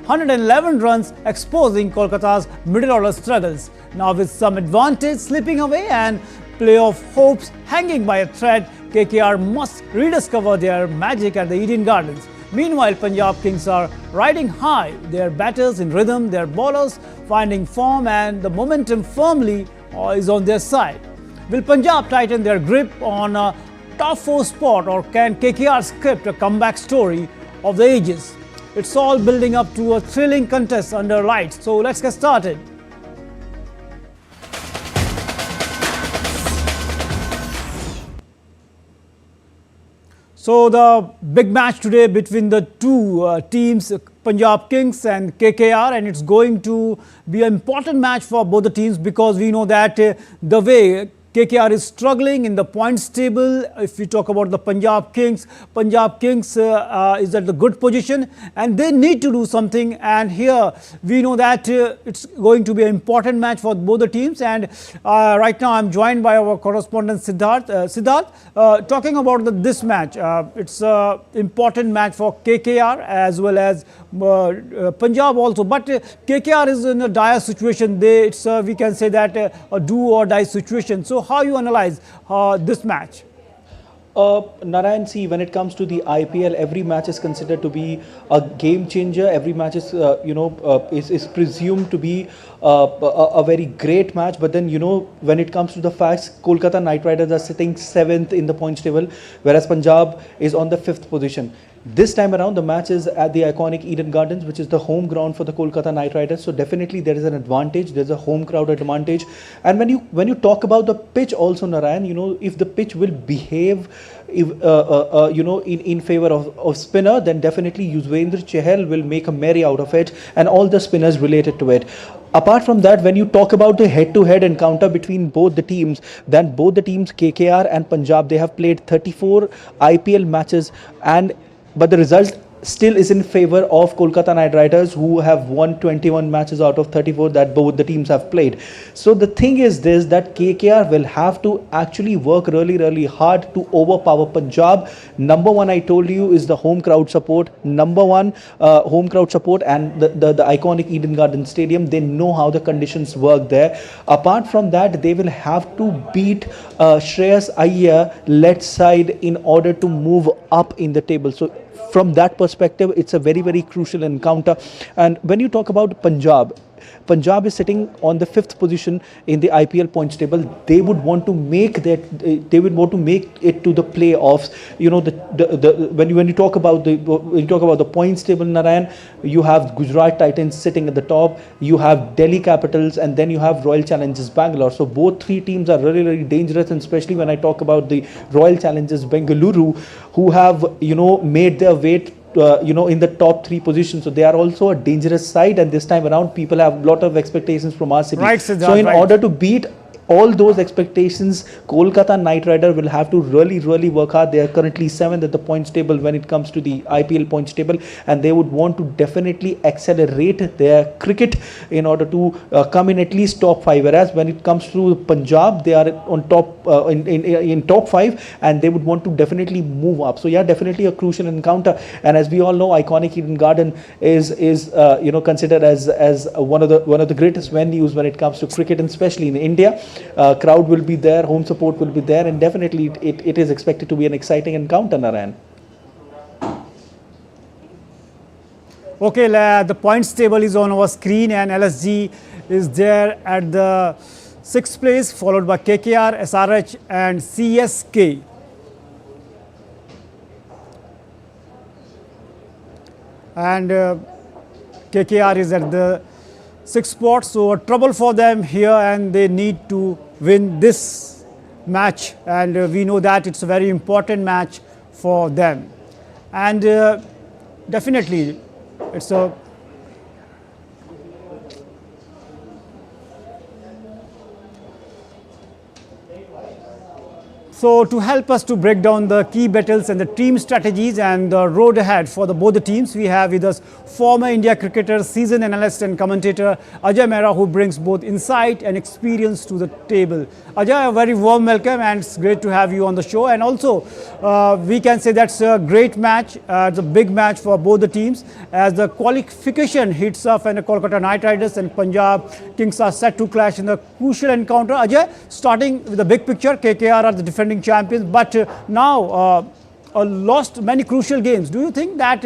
111 runs, exposing Kolkata's middle order struggles. Now with some advantage slipping away and playoff hopes hanging by a thread, KKR must rediscover their magic at the Eden Gardens. Meanwhile, Punjab Kings are riding high. Their batters in rhythm, their bowlers finding form, and the momentum firmly is on their side. Will Punjab tighten their grip on a top 4 spot, or can KKR script a comeback story of the ages? It's all building up to a thrilling contest under lights. So let's get started. So the big match today between the two teams, Punjab Kings and KKR, and it's going to be an important match for both the teams because we know that the way KKR is struggling in the points table. If we talk about the Punjab Kings is at the good position and they need to do something. And here we know that it's going to be an important match for both the teams. And right now I'm joined by our correspondent Siddharth. Siddharth, talking about this match, it's an important match for KKR as well as Punjab also. But KKR is in a dire situation. We can say that a do or die situation. So how you analyze this match? Narine, see, when it comes to the IPL, every match is considered to be a game changer. Every match is, is presumed to be a very great match. But then, when it comes to the facts, Kolkata Knight Riders are sitting 7th in the points table, whereas Punjab is on the 5th position. This time around, the match is at the iconic Eden Gardens, which is the home ground for the Kolkata Knight Riders. So definitely there is an advantage. There's a home crowd advantage. And when you talk about the pitch also, Narayan, if the pitch will behave, in favor of spinner, then definitely Yuzvendra Chahal will make a merry out of it, and all the spinners related to it. Apart from that, when you talk about the head-to-head encounter between both the teams, then both the teams, KKR and Punjab, they have played 34 IPL matches, but the result still is in favor of Kolkata Knight Riders, who have won 21 matches out of 34 that both the teams have played. So the thing is this, that KKR will have to actually work really hard to overpower Punjab. Number one, I told you, is the home crowd support. Number one, home crowd support and the iconic Eden Garden Stadium. They know how the conditions work there. Apart from that, they will have to beat Shreyas Iyer led side in order to move up in the table. So from that perspective, it's a very crucial encounter. And when you talk about Punjab is sitting on the 5th position in the IPL points table. They would want to make that. They would want to make it to the playoffs. When you talk about the points table, Narayan, you have Gujarat Titans sitting at the top. You have Delhi Capitals, and then you have Royal Challengers Bangalore. So both three teams are really dangerous, and especially when I talk about the Royal Challengers Bengaluru, who have made their way in the top 3 positions. So they are also a dangerous side, and this time around people have a lot of expectations from our city. Right, Siddharth, so in order to beat all those expectations, Kolkata Knight Rider will have to really work hard. They are currently 7th at the points table when it comes to the IPL points table, and they would want to definitely accelerate their cricket in order to come in at least top 5. Whereas when it comes to Punjab, they are on top in top 5, and they would want to definitely move up. So yeah, definitely a crucial encounter. And as we all know, iconic Eden Garden is considered as one of the greatest venues when it comes to cricket, and especially in India. Crowd will be there, home support will be there, and definitely it is expected to be an exciting encounter, Narayan. Okay, the points table is on our screen, and LSG is there at the 6th place, followed by KKR, SRH and CSK. And KKR is at the 6th spot, so trouble for them here, and they need to win this match, and we know that it's a very important match for them. And definitely it's a So to help us to break down the key battles and the team strategies and the road ahead for both the teams, we have with us former India cricketer, seasoned analyst and commentator Ajay Mehra, who brings both insight and experience to the table. Ajay, a very warm welcome, and it's great to have you on the show. And also, we can say that's a great match. It's a big match for both the teams as the qualification heats up and the Kolkata Knight Riders and Punjab Kings are set to clash in a crucial encounter. Ajay, starting with the big picture, KKR are the defending champions, but now lost many crucial games. Do you think that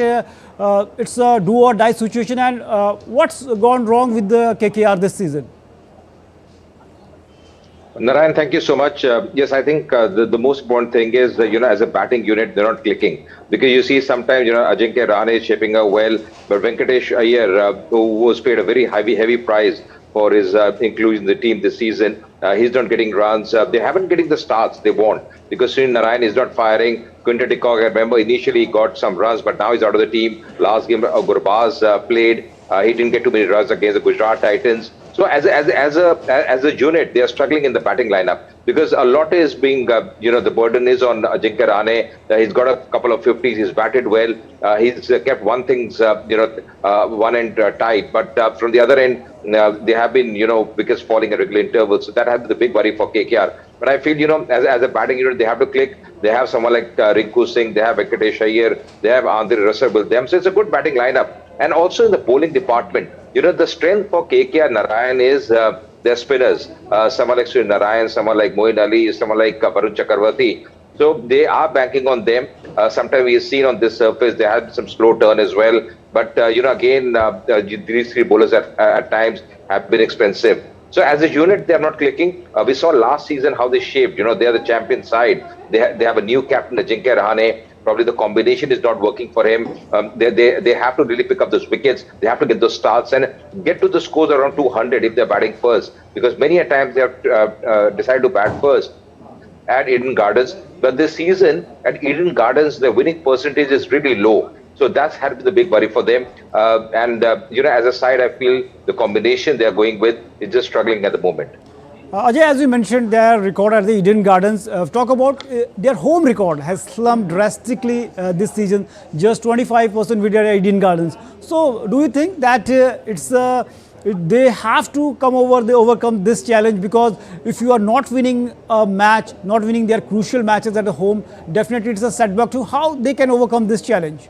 it's a do or die situation, and what's gone wrong with the KKR this season? Narine, thank you so much. Yes, I think the most important thing is, as a batting unit, they're not clicking. Because you see sometimes, Ajinkya, Rahane is shaping up well, but Venkatesh Iyer, who was paid a very heavy price for his inclusion in the team this season, he's not getting runs. They haven't getting the starts they want because Sunil Narine is not firing. Quinton de Kock, I remember initially got some runs, but now he's out of the team. Last game, Gurbaz played. He didn't get too many runs against the Gujarat Titans. So as a unit, they are struggling in the batting lineup because a lot is being, the burden is on Ajinkya Rahane. He's got a couple of 50s. He's batted well. He's kept one end tight. But from the other end, they have been, wickets falling at regular intervals. So that has been the big worry for KKR. But I feel, as a batting unit, they have to click. They have someone like Rinku Singh. They have Venkatesh Iyer. They have Andre Russell with them. So it's a good batting lineup. And also in the bowling department, the strength for KKR Narine is their spinners. Someone like Sunil Narine, someone like Moeen Ali, someone like Varun Chakravarti. So they are banking on them. Sometimes we have seen on this surface they had some slow turn as well. But again, these three bowlers at times have been expensive. So as a unit, they are not clicking. We saw last season how they shaped. They are the champion side. They have a new captain, Ajinkya Rahane. Probably the combination is not working for him. They have to really pick up those wickets. They have to get those starts and get to the scores around 200 if they're batting first. Because many a times they have decided to bat first at Eden Gardens. But this season at Eden Gardens, the winning percentage is really low. So that's had to be the big worry for them. As a side, I feel the combination they are going with is just struggling at the moment. Ajay, as you mentioned, their record at the Eden Gardens, talk about their home record has slumped drastically this season, just 25% with their Eden Gardens. So, do you think that they have to overcome this challenge? Because if you are not winning a match, not winning their crucial matches at the home, definitely it's a setback to how they can overcome this challenge.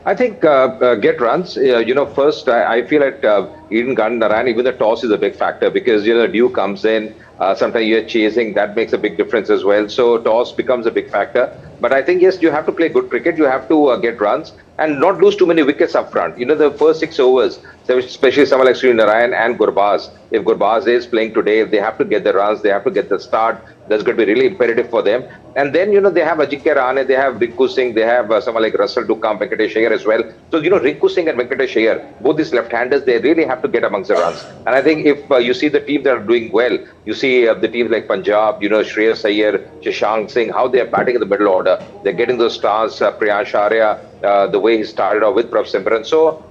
I think get runs. First I feel at Eden Garden, Narine, even the toss is a big factor because the dew comes in. Sometimes you're chasing, that makes a big difference as well. So toss becomes a big factor. But I think yes, you have to play good cricket. You have to get runs and not lose too many wickets up front. The first 6 overs, especially someone like Sunil Narine and Gurbaz. If Gurbaz is playing today, they have to get the runs. They have to get the start. That's going to be really imperative for them. And then, they have Ajinkya Rahane, they have Rinku Singh, they have someone like Russell to come, Venkatesh Iyer as well. So, Rinku Singh and Venkatesh Iyer, both these left-handers, they really have to get amongst the runs. And I think if you see the teams that are doing well, you see the teams like Punjab, Shreyas Iyer, Shashank Singh, how they are batting in the middle order. They're getting those stars, Priyansh Arya, the way he started off with Prav Simran. So,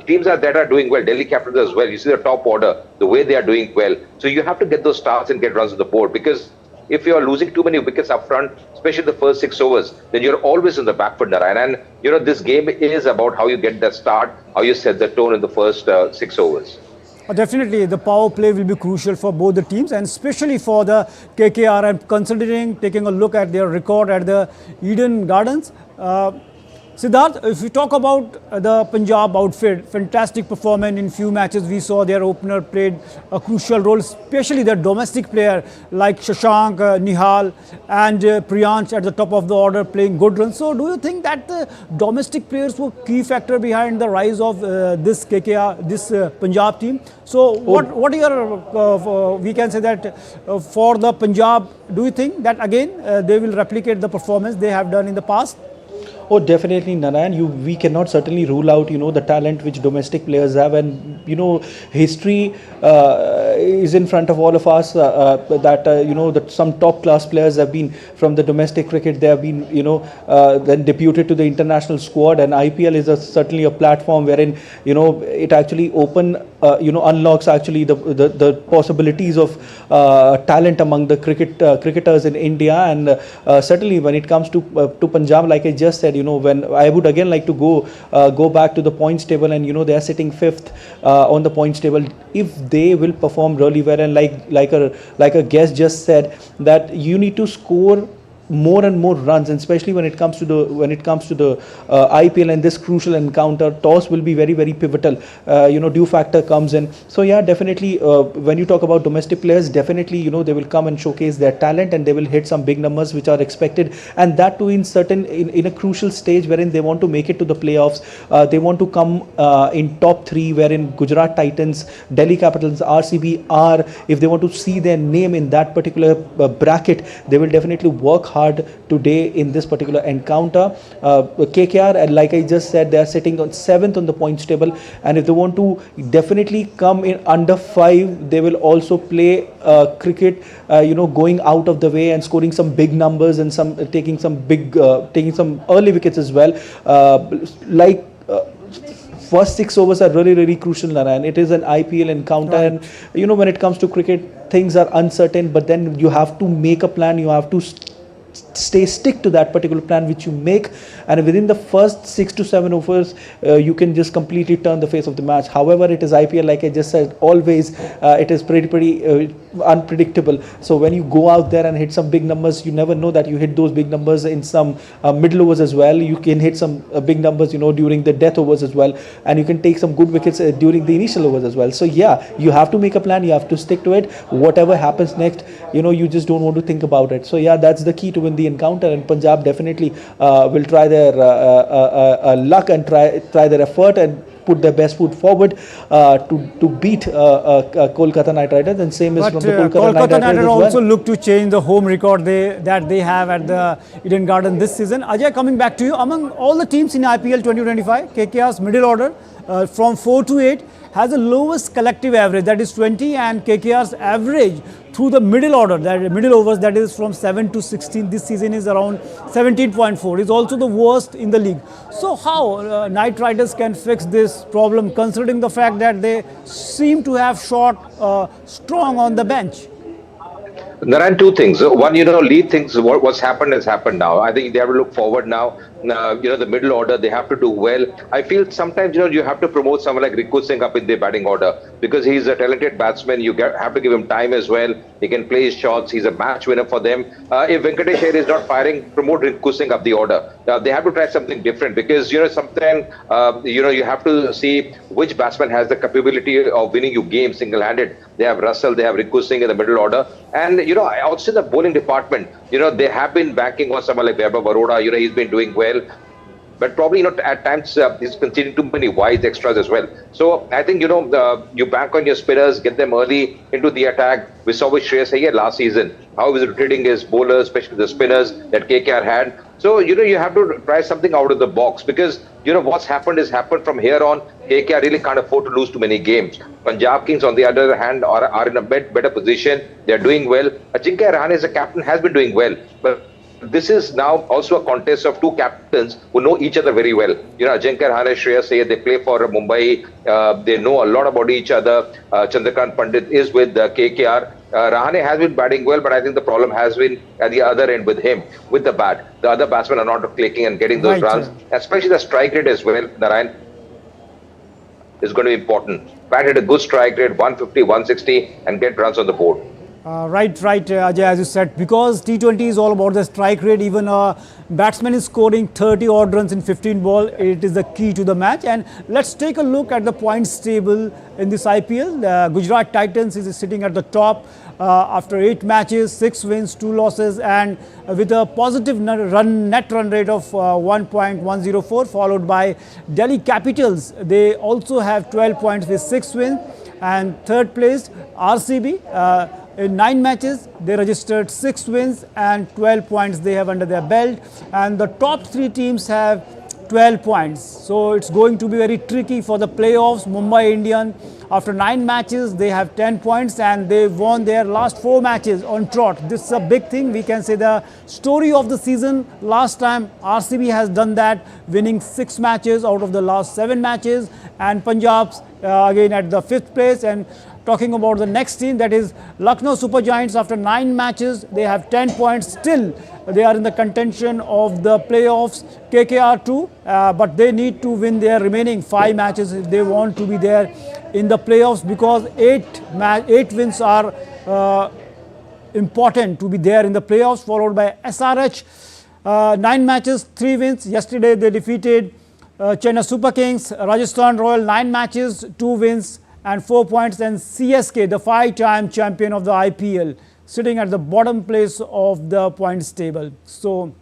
teams that are doing well, Delhi Capitals as well. You see the top order, the way they are doing well. So, you have to get those stars and get runs on the board because if you are losing too many wickets up front, especially the first 6 overs, then you're always in the back foot, Narine. And, this game is about how you get that start, how you set the tone in the first 6 overs. Definitely, the power play will be crucial for both the teams and especially for the KKR. And considering taking a look at their record at the Eden Gardens, Siddharth, if we talk about the Punjab outfit, fantastic performance in few matches. We saw their opener played a crucial role, especially their domestic player like Shashank, Nihal and Priyansh at the top of the order playing good runs. So do you think that the domestic players were key factor behind the rise of this KKR, this Punjab team? So what are your, we can say that for the Punjab, do you think that again they will replicate the performance they have done in the past? Oh, definitely, Narine. We cannot certainly rule out, the talent which domestic players have, and history is in front of all of us. That some top class players have been from the domestic cricket. They have been, then deputed to the international squad, and IPL is certainly a platform wherein it actually unlocks actually the possibilities of talent among the cricketers in India. And certainly when it comes to Punjab, like I just said, when I would again like to go back to the points table, and they are sitting fifth on the points table. If they will perform really well, and like a guest just said, that you need to score more and more runs, and especially when it comes to the IPL and this crucial encounter, toss will be very, very pivotal. Due factor comes in. So yeah, definitely when you talk about domestic players, definitely they will come and showcase their talent, and they will hit some big numbers which are expected, and that too in a crucial stage wherein they want to make it to the playoffs. They want to come in top 3, wherein Gujarat Titans, Delhi Capitals, RCB are, if they want to see their name in that particular bracket, they will definitely work hard today in this particular encounter. KKR, and like I just said, they are sitting on 7th on the points table, and if they want to definitely come in under 5, they will also play cricket, going out of the way and scoring some big numbers, and taking some early wickets as well. First 6 overs are really, really crucial, Narine. It is an IPL encounter, right. And when it comes to cricket, things are uncertain, but then you have to make a plan. You have to stick to that particular plan which you make, and within the first 6 to 7 overs you can just completely turn the face of the match. However, it is IPL, like I just said, always it is pretty unpredictable. So when you go out there and hit some big numbers, you never know that you hit those big numbers in some middle overs as well. You can hit some big numbers during the death overs as well, and you can take some good wickets during the initial overs as well. So yeah, you have to make a plan, you have to stick to it. Whatever happens next, you just don't want to think about it. So yeah, that's the key to win the encounter, and Punjab definitely will try their luck and try their effort and put their best foot forward to beat Kolkata Knight Riders, and same is from the Kolkata Knight Riders also look to change the home record that they have at the Eden Garden this season. Ajay, coming back to you, among all the teams in IPL 2025, KKR's middle order from 4 to 8 has the lowest collective average, that is 20, and KKR's average through the middle order, that middle overs, that is from 7 to 16 this season, is around 17.4, is also the worst in the league. So how Knight Riders can fix this problem, considering the fact that they seem to have shot strong on the bench? There are 2 things. One, lead things. What's happened has happened now. I think they have to look forward now. The middle order, they have to do well. I feel sometimes, you have to promote someone like Riku Singh up in the batting order, because he's a talented batsman. You have to give him time as well. He can play his shots. He's a match winner for them. If Venkatesh Iyer is not firing, promote Riku Singh up the order. They have to try something different, because, sometimes, you have to see which batsman has the capability of winning you games single-handed. They have Russell, they have Riku Singh in the middle order. And, also the bowling department, they have been banking on someone like Vaibhav Baroda. He's been doing well. But probably, at times, he's conceding too many wide extras as well. So I think, you bank on your spinners, get them early into the attack. We saw with Shreyas Iyer last season, how he was rotating his bowlers, especially the spinners that KKR had. So, you have to try something out of the box, because, what's happened is happened from here on. KKR really can't afford to lose too many games. Punjab Kings, on the other hand, are in a better position. They're doing well. Ajinkya Rahane as a captain has been doing well. But this is now also a contest of 2 captains who know each other very well. Ajinkya Rahane, Shreyas Iyer, they play for Mumbai. They know a lot about each other. Chandrakant Pandit is with KKR. Rahane has been batting well, but I think the problem has been at the other end with him, with the bat. The other batsmen are not clicking and getting those runs, especially the strike rate as well. Narine is going to be important. Bat hit a good strike rate, 150, 160, and get runs on the board. Right, Ajay, as you said, because T20 is all about the strike rate. Even a batsman is scoring 30 odd runs in 15 ball. It is the key to the match. And let's take a look at the points table in this IPL. Gujarat Titans is sitting at the top after 8 matches, 6 wins, 2 losses, and with a positive net run rate of 1.104, followed by Delhi Capitals. They also have 12 points with 6 wins, and third place RCB. In 9 matches, they registered 6 wins and 12 points they have under their belt. And the top 3 teams have 12 points. So it's going to be very tricky for the playoffs. Mumbai Indians After 9 matches, they have 10 points and they won their last 4 matches on trot. This is a big thing. We can say the story of the season. Last time RCB has done that, winning 6 matches out of the last 7 matches, and Punjab's again at the 5th place. And talking about the next team, that is Lucknow Super Giants. After 9 matches, they have 10 points. Still, they are in the contention of the playoffs. KKR too, but they need to win their remaining 5 matches if they want to be there in the playoffs, because 8 wins are important to be there in the playoffs, followed by SRH. 9 matches, 3 wins. Yesterday, they defeated Chennai Super Kings. Rajasthan Royal, 9 matches, 2 wins and 4 points, and CSK, the 5-time champion of the IPL, sitting at the bottom place of the points table. So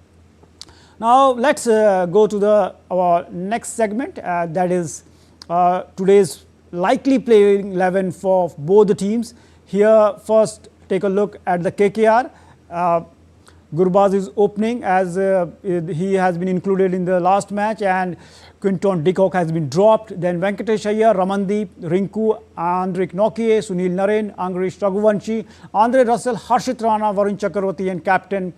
now let's go to our next segment, that is today's likely playing 11 for both the teams. Here first take a look at the KKR. Gurbaz is opening, as he has been included in the last match, and Quinton de Kock has been dropped. Then Venkatesh Iyer, Ramandeep, Rinku, Andrik Nokia, Sunil Narine, Angarish Raghuvanshi, Andre Russell, Harshit Rana, Varun Chakravarti, and captain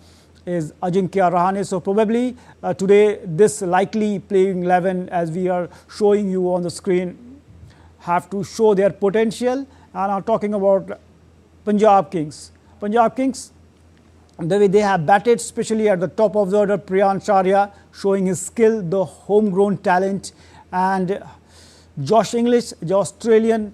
is Ajinkya Rahane. So probably today this likely playing 11, as we are showing you on the screen, have to show their potential. And I'm talking about Punjab Kings. Punjab Kings, the way they have batted, especially at the top of the order, Priyan Sharia showing his skill, the homegrown talent, and Josh English, the Australian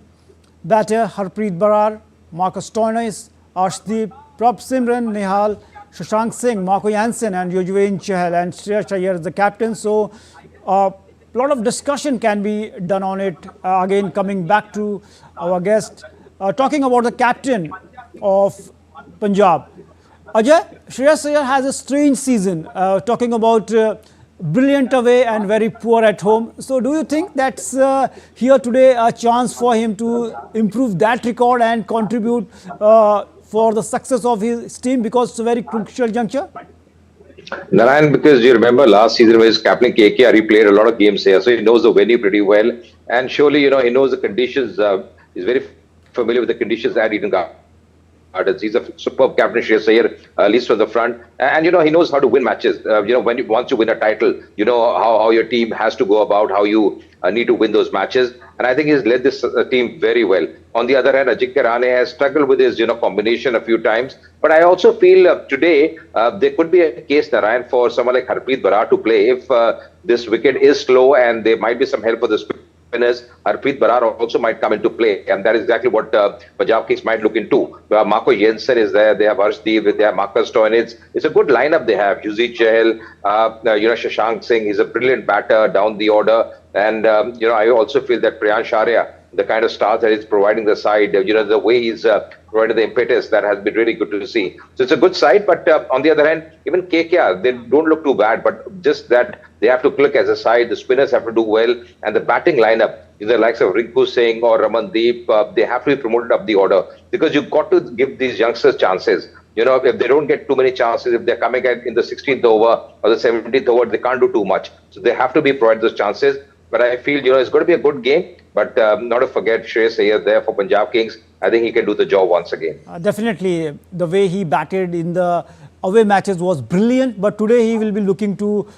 batter, Harpreet Barar, Marcus Stoinis, Arshdeep, Prabh Simran, Nihal, Shashank Singh, Marco Jansen, and Yuzvendra Chahal, and Shreyas Iyer is the captain. So a lot of discussion can be done on it. Again, coming back to our guest, talking about the captain of Punjab. Ajay, Shreyas Iyer has a strange season, talking about brilliant away and very poor at home. So do you think that's here today a chance for him to improve that record and contribute for the success of his team, because it's a very crucial juncture? Narayan, because you remember last season when he was captain KKR, he played a lot of games here, so he knows the venue pretty well, and surely he knows the conditions. He's very familiar with the conditions at Eden Gardens. He's a superb captain, Shreyas Iyer, leads from the front, and he knows how to win matches. Once you win a title, you know how your team has to go about, how you need to win those matches, and I think he's led this team very well. On the other hand, Ajinkya Rahane has struggled with his combination a few times, but I also feel today there could be a case, Narayan, for someone like Harpreet Barar to play if this wicket is slow and there might be some help for the spinners. Harpreet Barar also might come into play, and that is exactly what Punjab Kings might look into. Marco Jansen is there, they have Arshdeep, they have Marcus Stoinis. It's a good lineup they have. Yuzvendra Chahal, Shashank Singh, he's a brilliant batter down the order, and I also feel that Priyan Sharia, the kind of stars that he's providing the side, the way he's provided the impetus, that has been really good to see. So it's a good side, but on the other hand, even KKR, they don't look too bad, but just that they have to click as a side, the spinners have to do well, and the batting lineup, the likes of Rinku Singh or Ramandeep, they have to be promoted up the order, because you've got to give these youngsters chances. If they don't get too many chances, if they're coming in the 16th over or the 17th over, they can't do too much. So they have to be provided those chances. But I feel, it's going to be a good game. But not to forget Shreyas Iyer there for Punjab Kings. I think he can do the job once again. Definitely. The way he batted in the away matches was brilliant. But today he will be looking to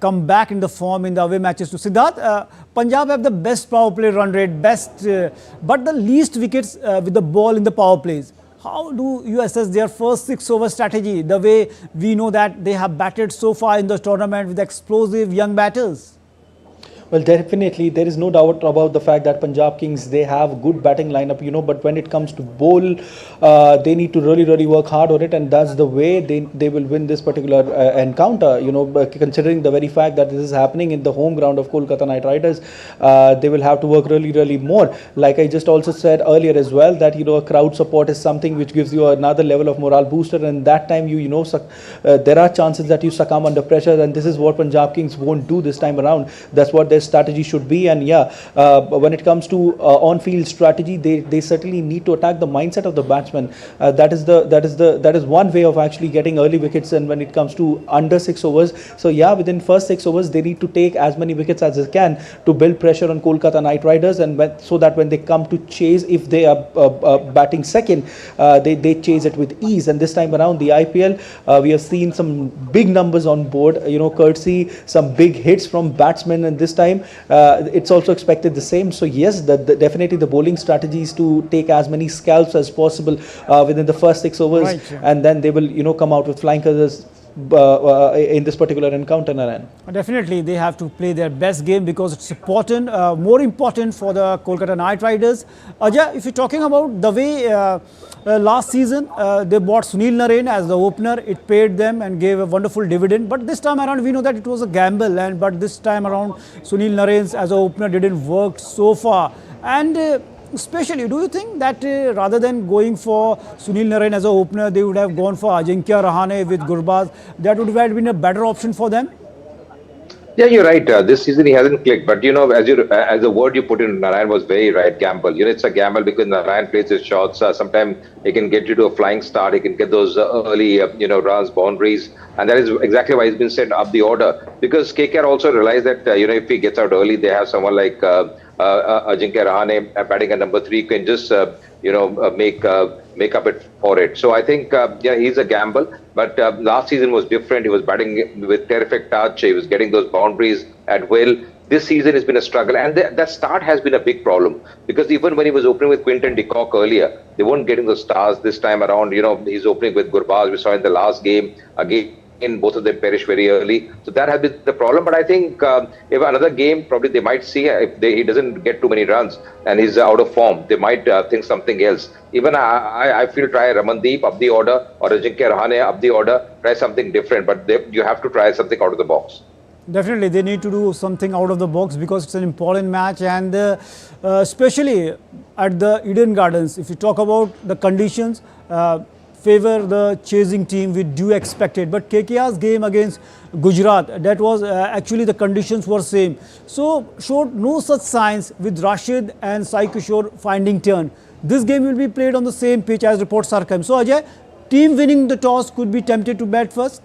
come back in the form in the away matches to Siddharth. Punjab have the best power play run rate, but the least wickets with the ball in the power plays. How do you assess their first 6 over strategy, the way we know that they have batted so far in the tournament with explosive young batters? Well, definitely, there is no doubt about the fact that Punjab Kings, they have good batting lineup, but when it comes to bowl, they need to really work hard on it, and that's the way they will win this particular encounter, considering the very fact that this is happening in the home ground of Kolkata Knight Riders. They will have to work really more. Like I just also said earlier as well, that, a crowd support is something which gives you another level of morale booster, and that time there are chances that you succumb under pressure, and this is what Punjab Kings won't do this time around. That's what their strategy should be. And yeah, when it comes to on-field strategy, they certainly need to attack the mindset of the batsman. That is one way of actually getting early wickets. And when it comes to under 6 overs, so yeah, within first 6 overs they need to take as many wickets as they can to build pressure on Kolkata Knight Riders, and so that when they come to chase, if they are batting second, they chase it with ease. And this time around, the IPL, we have seen some big numbers on board, courtesy some big hits from batsmen, and this time it's also expected the same. So yes, definitely the bowling strategy is to take as many scalps as possible within the first 6 overs, Right. and then they will come out with flying colours in this particular encounter, Narine. Definitely, they have to play their best game because it's important, more important for the Kolkata Knight Riders. Ajay, if you're talking about the way last season they bought Sunil Narine as the opener, it paid them and gave a wonderful dividend. But this time around, we know that it was a gamble, but this time around, Sunil Narine as an opener didn't work so far. And especially, do you think that rather than going for Sunil Narine as an opener, they would have gone for Ajinkya Rahane with Gurbaz? That would have been a better option for them? Yeah, you're right. This season he hasn't clicked, but as the word you put in, Narayan was very right. Gamble. It's a gamble because Narayan plays his shots. Sometimes he can get you to a flying start. He can get those early, runs, boundaries, and that is exactly why he's been sent up the order. Because KKR also realized that if he gets out early, they have someone like Ajinkya Rahane batting at number 3 can just make up it for it. So I think he's a gamble. But last season was different. He was batting with terrific touch. He was getting those boundaries at will. This season has been a struggle, and that start has been a big problem because even when he was opening with Quinton de Kock earlier, they weren't getting the stars. This time around, he's opening with Gurbaz. We saw in the last game again. Both of them perish very early, so that has been the problem. But I think if another game, probably they might see if he doesn't get too many runs and he's out of form, they might think something else. Even I feel try Ramandeep up the order or Ajinkya Rahane up the order, try something different. But you have to try something out of the box. Definitely, they need to do something out of the box because it's an important match, and especially at the Eden Gardens. If you talk about the conditions, favor the chasing team with due expected. But KKR's game against Gujarat, that was actually the conditions were same. So showed no such signs with Rashid and Sai Kishore finding turn. This game will be played on the same pitch as reports are coming. So Ajay, team winning the toss could be tempted to bat first.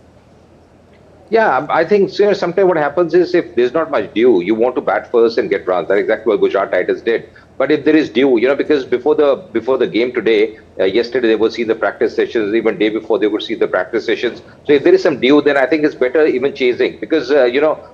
Yeah, I think sometimes what happens is if there's not much dew, you want to bat first and get runs. That's exactly what Gujarat Titans did. But if there is dew, because before the game today, yesterday they would see the practice sessions, even day before they would see the practice sessions. So if there is some dew, then I think it's better even chasing because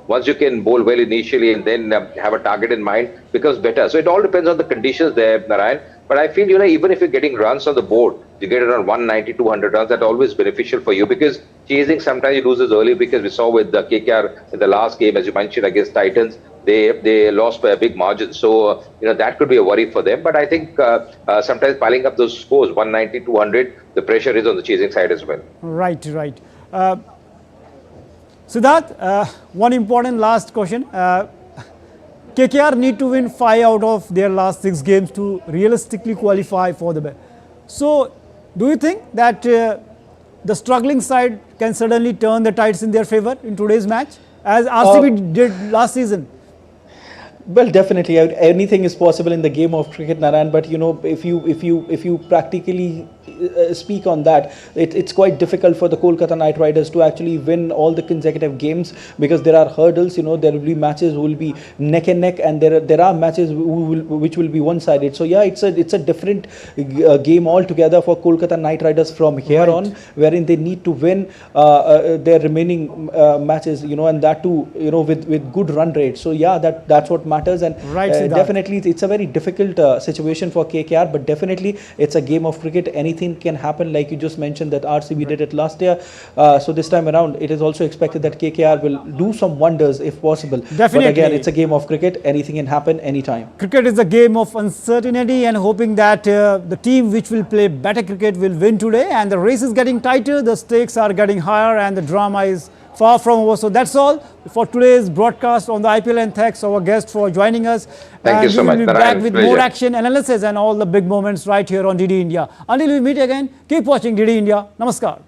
once you can bowl well initially and then have a target in mind, becomes better. So it all depends on the conditions there, Narayan. But I feel even if you're getting runs on the board, you get around 190, 200 runs. That's always beneficial for you because chasing sometimes you loses early because we saw with the KKR in the last game, as you mentioned, against Titans. They lost by a big margin. So, that could be a worry for them. But I think sometimes piling up those scores, 190, 200, the pressure is on the chasing side as well. Right. Siddharth, one important last question. KKR need to win 5 out of their last 6 games to realistically qualify for the best. So, do you think that the struggling side can suddenly turn the tides in their favor in today's match, as RCB did last season? Well, definitely, anything is possible in the game of cricket, Naran. But if you practically speak on that, it's quite difficult for the Kolkata Knight Riders to actually win all the consecutive games because there are hurdles. There will be matches will be neck and neck, and there are matches which will be one-sided. So yeah, it's a different game altogether for Kolkata Knight Riders from here on, wherein they need to win their remaining matches. And that too, with good run rate. So yeah, that's what matters. And definitely, it's a very difficult situation for KKR. But definitely, it's a game of cricket. Anything can happen, like you just mentioned that RCB did it last year. So this time around, it is also expected that KKR will do some wonders if possible. Definitely. But again, it's a game of cricket. Anything can happen anytime. Cricket is a game of uncertainty and hoping that the team which will play better cricket will win today. And the race is getting tighter, the stakes are getting higher, and the drama is far from over. So that's all for today's broadcast on the IPL, and thanks our guest for joining us. Thank you so much. We will be back with more action, analysis and all the big moments right here on DD India. Until we meet again, keep watching DD India. Namaskar.